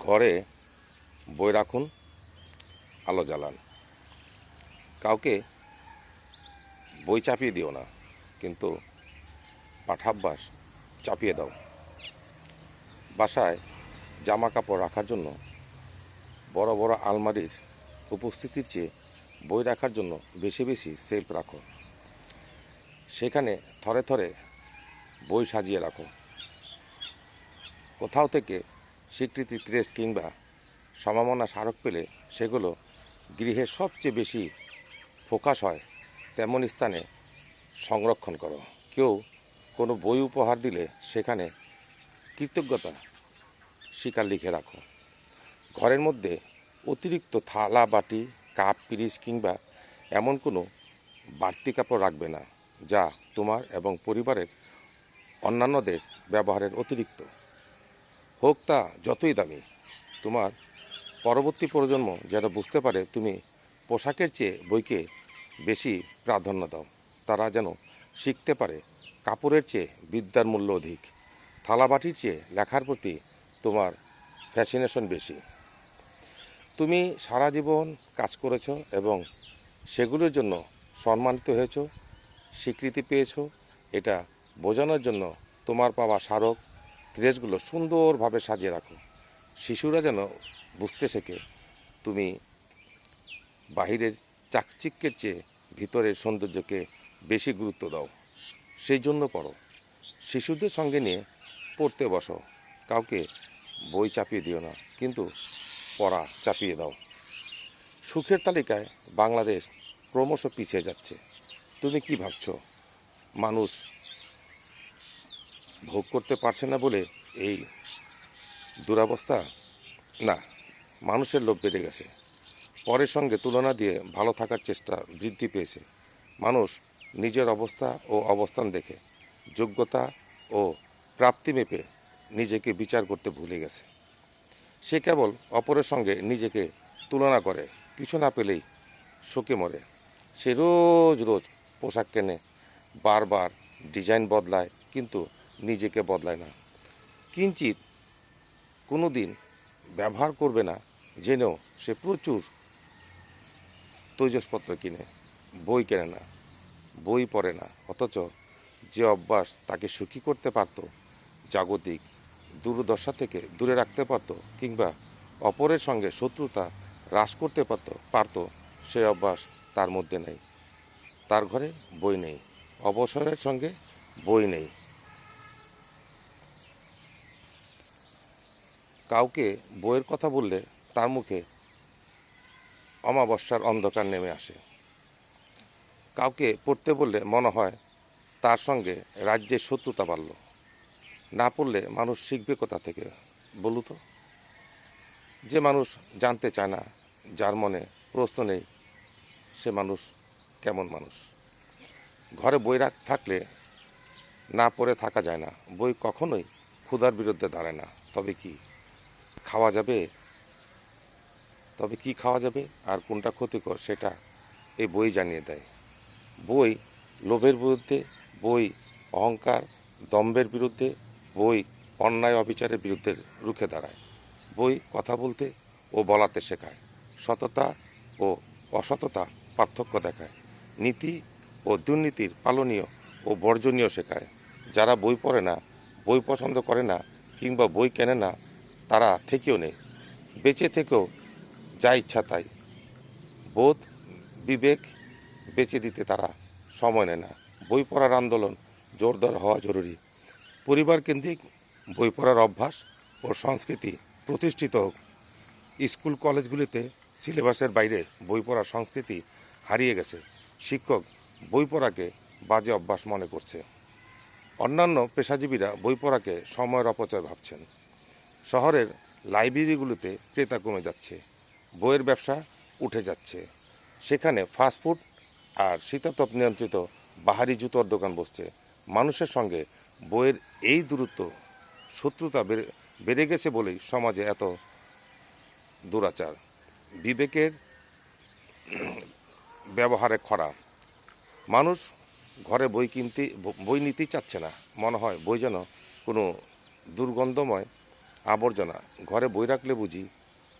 ঘরে বই রাখুন, আলো জ্বালান। কাউকে বই চাপিয়ে দিও না, কিন্তু পাঠাভ্যাস চাপিয়ে দাও। বাসায় জামা কাপড় রাখার জন্য বড় বড় আলমারির উপস্থিতির চেয়ে বই রাখার জন্য বেশি বেশি সেলফ রাখো। সেখানে থরে থরে বই সাজিয়ে রাখো। কোথাও থেকে স্বীকৃতি, ক্রেস্ট কিংবা সম্মাননা স্মারক পেলে সেগুলো গৃহের সবচেয়ে বেশি ফোকাস হয় তেমন স্থানে সংরক্ষণ করো। কেউ কোনো বই উপহার দিলে সেখানে কৃতজ্ঞতা স্বীকার লিখে রাখো। ঘরের মধ্যে অতিরিক্ত থালা, বাটি, কাপ, পিরিচ কিংবা এমন কোনো বাড়তি কাপড় রাখবে না যা তোমার এবং পরিবারের অন্যান্যদের ব্যবহারের অতিরিক্ত। হোক তা যতই দামি, তোমার পরবর্তী প্রজন্ম যেন বুঝতে পারে তুমি পোশাকের চেয়ে বইকে বেশি প্রাধান্য দাও। তারা যেন শিখতে পারে কাপড়ের চেয়ে বিদ্যার মূল্য অধিক, থালাবাটির চেয়ে লেখার প্রতি তোমার ফ্যাসিনেশন বেশি। তুমি সারা জীবন কাজ করেছ এবং সেগুলোর জন্য সম্মানিত হয়েছ, স্বীকৃতি পেয়েছ। এটা বোঝানোর জন্য তোমার পাওয়া স্মারক, ক্রেস্টগুলো সুন্দরভাবে সাজিয়ে রাখো। শিশুরা যেন বুঝতে শেখে তুমি বাহিরের চাকচিক্যের চেয়ে ভিতরের সৌন্দর্যকে বেশি গুরুত্ব দাও। সেই জন্য পড়ো। শিশুদের সঙ্গে নিয়ে পড়তে বসো। কাউকে বই চাপিয়ে দিও না, কিন্তু পড়া চাপিয়ে দাও। সুখের তালিকায় বাংলাদেশ ক্রমশ পিছিয়ে যাচ্ছে। তুমি কি ভাবছো মানুষ ভোগ করতে পারছে না বলে এই দুরবস্থা? না, মানুষের লোভ বেড়ে গেছে। পরের সঙ্গে তুলনা দিয়ে ভালো থাকার চেষ্টা বৃদ্ধি পেয়েছে। মানুষ নিজের অবস্থা ও অবস্থান দেখে যোগ্যতা ও প্রাপ্তি মেপে নিজেকে বিচার করতে ভুলে গেছে। সে কেবল অপরের সঙ্গে নিজেকে তুলনা করে, কিছু না পেলেই শোকে মরে। সে রোজ রোজ পোশাক কেনে, বারবার ডিজাইন বদলায়, কিন্তু নিজেকে বদলায় না। কিঞ্চিত কোনো দিন ব্যবহার করবে না জেনেও সে প্রচুর তৈজসপত্র কিনে, বই কেনে না, বই পড়ে না। অথচ যে অভ্যাস তাকে সুখী করতে পারত, জাগতিক দুর্দশা থেকে দূরে রাখতে পারত কিংবা অপরের সঙ্গে শত্রুতা হ্রাস করতে পারত, সে অভ্যাস তার মধ্যে নেই। তার ঘরে বই নেই, অবসরের সঙ্গে বই নেই। কাউকে বইয়ের কথা বললে তার মুখে অমাবস্যার অন্ধকার নেমে আসে। কাউকে পড়তে বললে মনে হয় তার সঙ্গে রাজ্যের শত্রুতা বাড়ল। না পড়লে মানুষ শিখবে কোথা থেকে বলুন তো? যে মানুষ জানতে চায় না, যার মনে প্রশ্ন নেই, সে মানুষ কেমন মানুষ? ঘরে বই থাকলে না পড়ে থাকা যায় না। বই কখনোই ক্ষুধার বিরুদ্ধে দাঁড়ায় না। তবে কি খাওয়া যাবে? আর কোনটা ক্ষতিকর সেটা এই বই জানিয়ে দেয়। বই লোভের বিরুদ্ধে, বই অহংকার, দম্ভের বিরুদ্ধে, বই অন্যায় অবিচারের বিরুদ্ধে রুখে দাঁড়ায়। বই কথা বলতে ও বলাতে শেখায়, সততা ও অসততা পার্থক্য দেখায়, নীতি ও দুর্নীতির পালনীয় ও বর্জনীয় শেখায়। যারা বই পড়ে না, বই পছন্দ করে না কিংবা বই কেনে না, তারা থেকেও নেই, বেঁচে থেকেও যা ইচ্ছা তাই। বোধ বিবেক বেঁচে দিতে তারা সময় নেয় না। বই পড়ার আন্দোলন জোরদার হওয়া জরুরি। পরিবার কেন্দ্রিক বই পড়ার অভ্যাস ও সংস্কৃতি প্রতিষ্ঠিত হোক। স্কুল কলেজগুলিতে সিলেবাসের বাইরে বই পড়ার সংস্কৃতি হারিয়ে গেছে। শিক্ষক বই পড়াকে বাজে অভ্যাস মনে করছে। অন্যান্য পেশাজীবীরা বই পড়াকে সময়ের অপচয় ভাবছেন। শহরের লাইব্রেরিগুলিতে ক্রেতা কমে যাচ্ছে, বইয়ের ব্যবসা উঠে যাচ্ছে। সেখানে ফাস্টফুড আর শীতাতপ নিয়ন্ত্রিত বাহারি জুতোর দোকান বসছে। মানুষের সঙ্গে বইয়ের এই দূরত্ব, শত্রুতা বেড়ে গেছে বলেই সমাজে এত দুরাচার। বিবেকের ব্যবহারে খরা। মানুষ ঘরে বই নিতেই চাচ্ছে না। মনে হয় বই যেন কোনো দুর্গন্ধময় আবর্জনা। ঘরে বই রাখলে বুঝি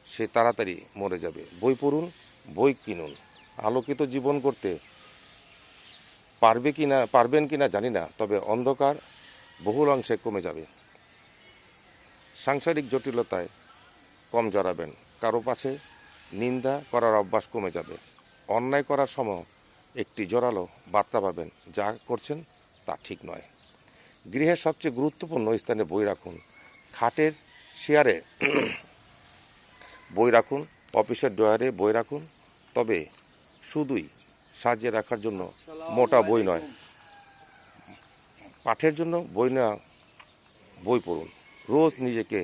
সে তাড়াতাড়ি মরে যাবে। বই পড়ুন, বই কিনুন। আলোকিত জীবন করতে পারবেন কিনা জানি না, তবে অন্ধকার বহুল অংশে কমে যাবে। সাংসারিক জটিলতায় কম জড়াবেন। কারো পাশে নিন্দা করার অভ্যাস কমে যাবে। অন্যায় করার সময় একটি জোরালো বার্তা পাবেন, যা করছেন তা ঠিক নয়। গৃহের সবচেয়ে গুরুত্বপূর্ণ স্থানে বই রাখুন। খাটের চেয়ারে বই রাখুন, অফিসের ড্রয়ারে বই রাখুন, তবে শুধুই সাজিয়ে রাখার জন্য মোটা বই নয়, পাঠের জন্য বই না, বই পড়ুন। রোজ নিজেকে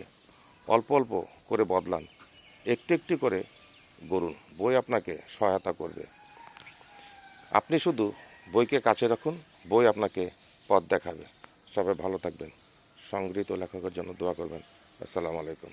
অল্প অল্প করে বদলান, একটু একটু করে গড়ুন। বই আপনাকে সহায়তা করবে। আপনি শুধু বইকে কাছে রাখুন, বই আপনাকে পথ দেখাবে। সবাই ভালো থাকবেন। সংগৃহীত লেখকের জন্য দোয়া করবেন। আসসালামু আলাইকুম।